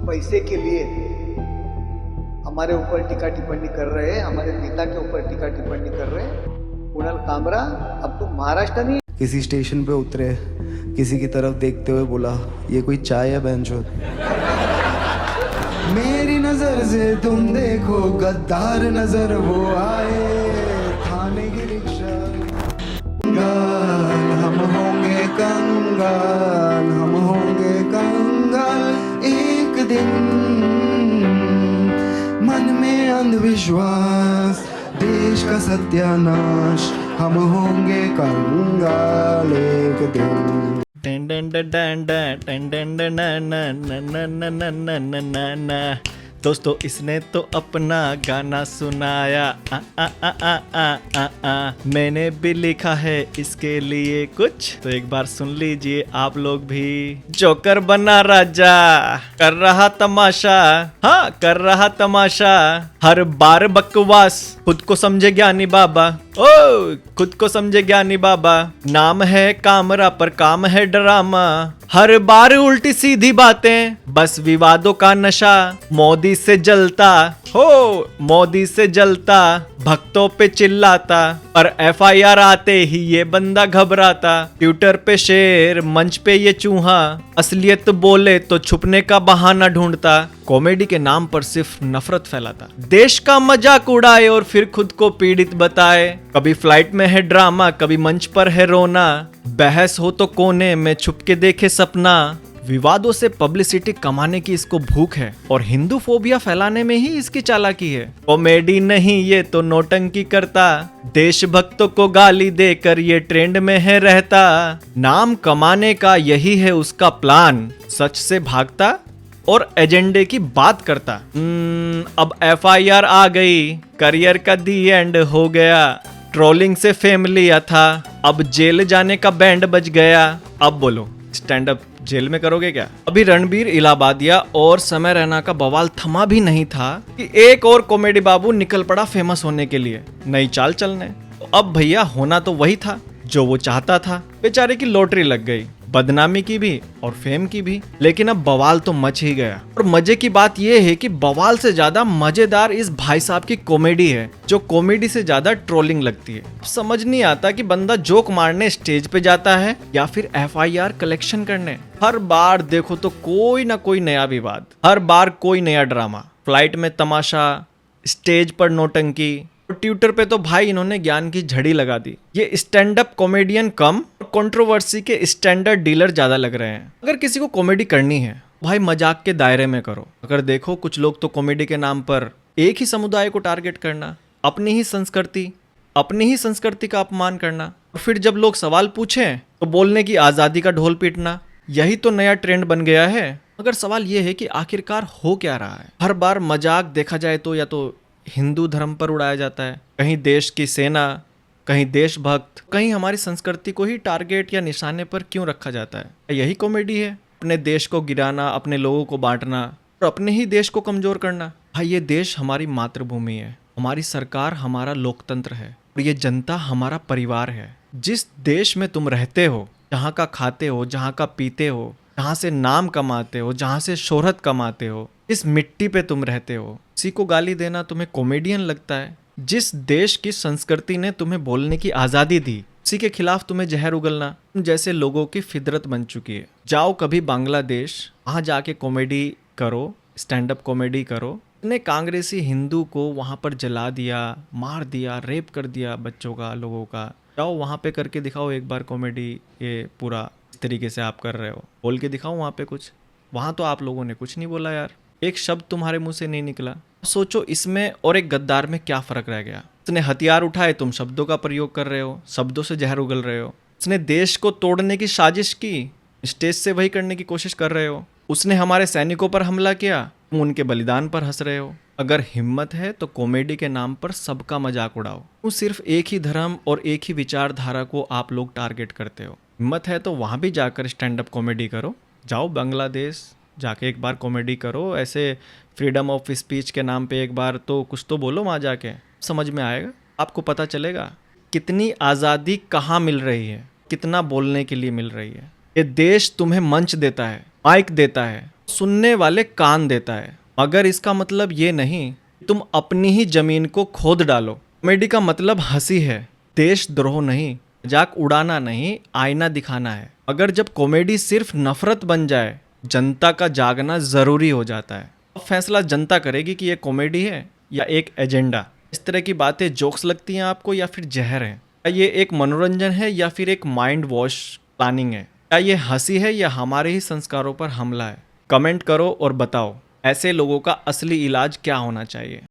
पैसे के लिए हमारे ऊपर टीका टिप्पणी कर रहे हैं, हमारे नेता के ऊपर टीका टिप्पणी कर रहे हैं। कुणाल कामरा, अब तुम महाराष्ट्र नहीं। किसी स्टेशन पे उतरे, किसी की तरफ देखते हुए बोला, ये कोई चाय है बहनचोद। मेरी नजर से तुम देखो, गद्दार नजर वो आए, थाने की रिक्शा। कंगाल हम होंगे कंगाल, हम होंगे कंगाल एक दिन। मन में अंधविश्वास, देश का सत्यानाश, हम होंगे कंगाल एक दिन। दोस्तों, इसने तो अपना गाना सुनाया, आ, आ, आ, आ, आ, आ, आ। मैंने भी लिखा है इसके लिए कुछ, तो एक बार सुन लीजिए आप लोग भी। जोकर बना राजा, कर रहा तमाशा, हाँ कर रहा तमाशा, हर बार बकवास, खुद को समझे ज्ञानी बाबा, ओ खुद को समझे ज्ञानी बाबा। नाम है कामरा पर काम है ड्रामा, हर बार उल्टी सीधी बातें, बस विवादों का नशा। मोदी से जलता हो, मोदी से जलता, भक्तों पे चिल्लाता, पर एफआईआर आते ही ये बंदा घबराता। ट्विटर पे शेर, मंच पे ये चूहा, असलियत बोले तो छुपने का बहाना ढूंढता। कॉमेडी के नाम पर सिर्फ नफरत फैलाता, देश का मजाक उड़ाए और फिर खुद को पीड़ित बताए। कभी फ्लाइट में है ड्रामा, कभी मंच पर है रोना, बहस हो तो कोने में छुप के देखे सपना। विवादों से पब्लिसिटी कमाने की इसको भूख है, और हिंदू फोबिया फैलाने में ही इसकी चालाकी है। कॉमेडी नहीं ये तो नौटंकी करता, देशभक्तों को गाली देकर ये ट्रेंड में है रहता। नाम कमाने का यही है उसका प्लान, सच से भागता और एजेंडे की बात करता। अब एफआईआर आ गई, करियर का दी एंड हो गया। ट्रोलिंग से फेम लिया था, अब जेल जाने का बैंड बज गया। अब बोलो, स्टैंड अप जेल में करोगे क्या? अभी रणबीर इलाहाबादिया और समय रैना का बवाल थमा भी नहीं था कि एक और कॉमेडी बाबू निकल पड़ा फेमस होने के लिए, नई चाल चलने। तो अब भैया होना तो वही था जो वो चाहता था। बेचारे की लॉटरी लग गई, बदनामी की भी और फेम की भी। लेकिन अब बवाल तो मच ही गया, और मजे की बात यह है कि बवाल से ज्यादा मजेदार इस भाई साहब की कॉमेडी है, जो कॉमेडी से ज्यादा ट्रोलिंग लगती है। समझ नहीं आता कि बंदा जोक मारने स्टेज पे जाता है या फिर एफआईआर कलेक्शन करने। हर बार देखो तो कोई ना कोई नया विवाद, हर बार कोई नया ड्रामा। फ्लाइट में तमाशा, स्टेज पर नौटंकी, ट्विटर पे तो भाई इन्होंने ज्ञान की झड़ी लगा दी। ये स्टैंड अप कॉमेडियन कम, कंट्रोवर्सी के स्टैंडर्ड डीलर ज्यादा लग रहे हैं। अगर किसी को कॉमेडी करनी है भाई मजाक के दायरे में करो। अगर देखो कुछ लोग तो कॉमेडी के नाम पर एक ही समुदाय को टारगेट करना, अपनी ही संस्कृति का अपमान करना, और फिर जब लोग सवाल पूछें तो बोलने की आजादी का ढोल पीटना, यही तो नया ट्रेंड बन गया है। अगर सवाल ये है कि आखिरकार हो क्या रहा है, हर बार मजाक देखा जाए तो या तो हिंदू धर्म पर उड़ाया जाता है, कहीं देश की सेना, कहीं देशभक्त, कहीं हमारी संस्कृति को ही टारगेट या निशाने पर क्यों रखा जाता है? यही कॉमेडी है, अपने देश को गिराना, अपने लोगों को बांटना और अपने ही देश को कमजोर करना। भाई ये देश हमारी मातृभूमि है, हमारी सरकार हमारा लोकतंत्र है, और ये जनता हमारा परिवार है। जिस देश में तुम रहते हो, जहाँ का खाते हो, जहाँ का पीते हो, जहाँ से नाम कमाते हो, जहाँ से शोहरत कमाते हो, इस मिट्टी पे तुम रहते हो, किसी को गाली देना तुम्हें कॉमेडियन लगता है? जिस देश की संस्कृति ने तुम्हें बोलने की आजादी दी, उसी के खिलाफ तुम्हें जहर उगलना तुम जैसे लोगों की फितरत बन चुकी है। जाओ कभी बांग्लादेश, वहां जाके कॉमेडी करो, स्टैंड अप कॉमेडी करो। ने कांग्रेसी हिंदू को वहां पर जला दिया, मार दिया, रेप कर दिया बच्चों का, लोगों का। जाओ वहां पे करके दिखाओ एक बार कॉमेडी, ये पूरा इस तरीके से आप कर रहे हो, बोल के दिखाओ वहां पे कुछ। वहां तो आप लोगों ने कुछ नहीं बोला यार, एक शब्द तुम्हारे मुंह से नहीं निकला। सोचो इसमें और एक गद्दार में क्या फर्क रह गया? उसने हथियार उठाए, तुम शब्दों का प्रयोग कर रहे हो, शब्दों से जहर उगल रहे हो। उसने देश को तोड़ने की साजिश की, स्टेज से वही करने की कोशिश कर रहे हो। उसने हमारे सैनिकों पर हमला किया, तुम उनके बलिदान पर हंस रहे हो। अगर हिम्मत है तो कॉमेडी के नाम पर सबका मजाक उड़ाओ। तो सिर्फ एक ही धर्म और एक ही विचारधारा को आप लोग टारगेट करते हो। हिम्मत है तो वहां भी जाकर स्टैंड अप कॉमेडी करो। जाओ बांग्लादेश जाके एक बार कॉमेडी करो, ऐसे फ्रीडम ऑफ स्पीच के नाम पे एक बार तो कुछ तो बोलो वहाँ जाके, समझ में आएगा, आपको पता चलेगा कितनी आज़ादी कहाँ मिल रही है, कितना बोलने के लिए मिल रही है। ये देश तुम्हें मंच देता है, माइक देता है, सुनने वाले कान देता है, मगर इसका मतलब ये नहीं तुम अपनी ही जमीन को खोद डालो। कॉमेडी का मतलब हंसी है, देशद्रोह नहीं, मजाक उड़ाना नहीं, आईना दिखाना है। अगर जब कॉमेडी सिर्फ नफरत बन जाए, जनता का जागना जरूरी हो जाता है। अब फैसला जनता करेगी कि ये कॉमेडी है या एक एजेंडा। इस तरह की बातें जोक्स लगती हैं आपको या फिर जहर है? क्या ये एक मनोरंजन है या फिर एक माइंड वॉश प्लानिंग है? क्या ये हंसी है या हमारे ही संस्कारों पर हमला है? कमेंट करो और बताओ, ऐसे लोगों का असली इलाज क्या होना चाहिए।